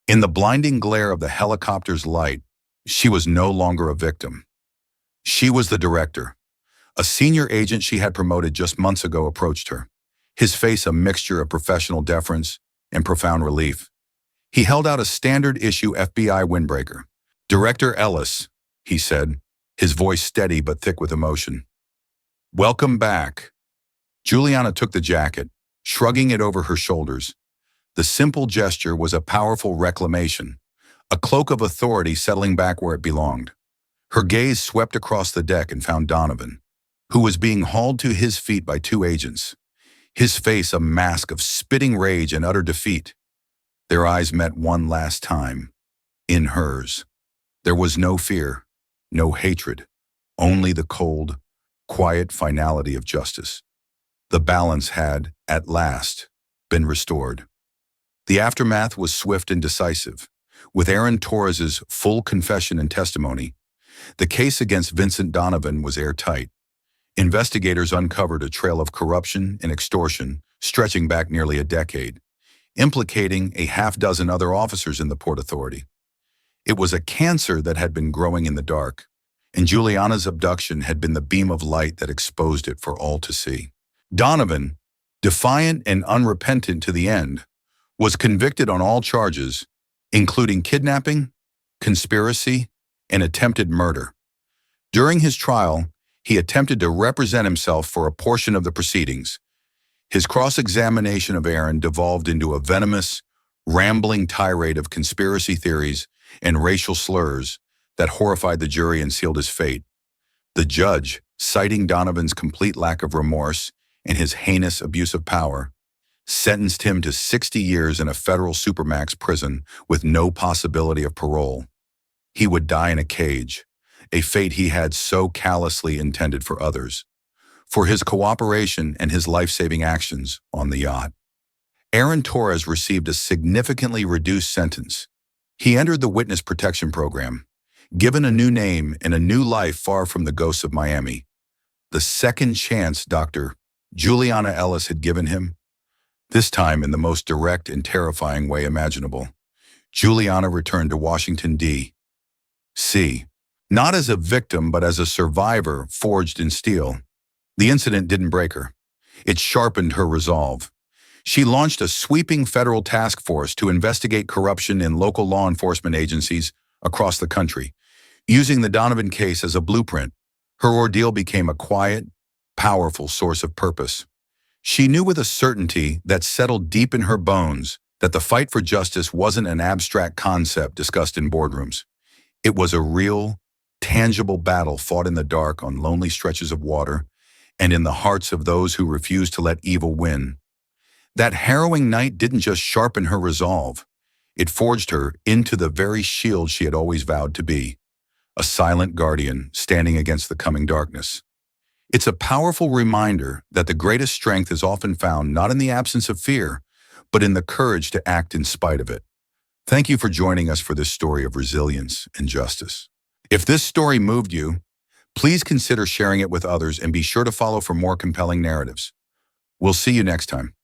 Speaker 1: In the blinding glare of the helicopter's light, she was no longer a victim. She was the director. A senior agent she had promoted just months ago approached her, his face a mixture of professional deference and profound relief. He held out a standard-issue FBI windbreaker. "Director Ellis," he said, his voice steady but thick with emotion. "Welcome back." Juliana took the jacket, shrugging it over her shoulders. The simple gesture was a powerful reclamation, a cloak of authority settling back where it belonged. Her gaze swept across the deck and found Donovan, who was being hauled to his feet by two agents, his face a mask of spitting rage and utter defeat. Their eyes met one last time, in hers. There was no fear, no hatred, only the cold, quiet finality of justice. The balance had, at last, been restored. The aftermath was swift and decisive. With Aaron Torres's full confession and testimony, the case against Vincent Donovan was airtight. Investigators uncovered a trail of corruption and extortion stretching back nearly a decade, implicating a half-dozen other officers in the Port Authority. It was a cancer that had been growing in the dark, and Juliana's abduction had been the beam of light that exposed it for all to see. Donovan, defiant and unrepentant to the end, was convicted on all charges, including kidnapping, conspiracy, and attempted murder. During his trial, he attempted to represent himself for a portion of the proceedings. His cross-examination of Aaron devolved into a venomous, rambling tirade of conspiracy theories and racial slurs that horrified the jury and sealed his fate. The judge, citing Donovan's complete lack of remorse and his heinous abuse of power, sentenced him to 60 years in a federal supermax prison with no possibility of parole. He would die in a cage, a fate he had so callously intended for others, for his cooperation and his life-saving actions on the yacht. Aaron Torres received a significantly reduced sentence. He entered the Witness Protection Program, given a new name and a new life far from the ghosts of Miami. The second chance Dr. Juliana Ellis had given him, this time in the most direct and terrifying way imaginable. Juliana returned to Washington, D.C., not as a victim but as a survivor forged in steel. The incident didn't break her. It sharpened her resolve. She launched a sweeping federal task force to investigate corruption in local law enforcement agencies across the country. Using the Donovan case as a blueprint, her ordeal became a quiet, powerful source of purpose. She knew with a certainty that settled deep in her bones that the fight for justice wasn't an abstract concept discussed in boardrooms. It was a real, tangible battle fought in the dark on lonely stretches of water and in the hearts of those who refused to let evil win. That harrowing night didn't just sharpen her resolve. It forged her into the very shield she had always vowed to be, a silent guardian standing against the coming darkness. It's a powerful reminder that the greatest strength is often found not in the absence of fear, but in the courage to act in spite of it. Thank you for joining us for this story of resilience and justice. If this story moved you, please consider sharing it with others and be sure to follow for more compelling narratives. We'll see you next time.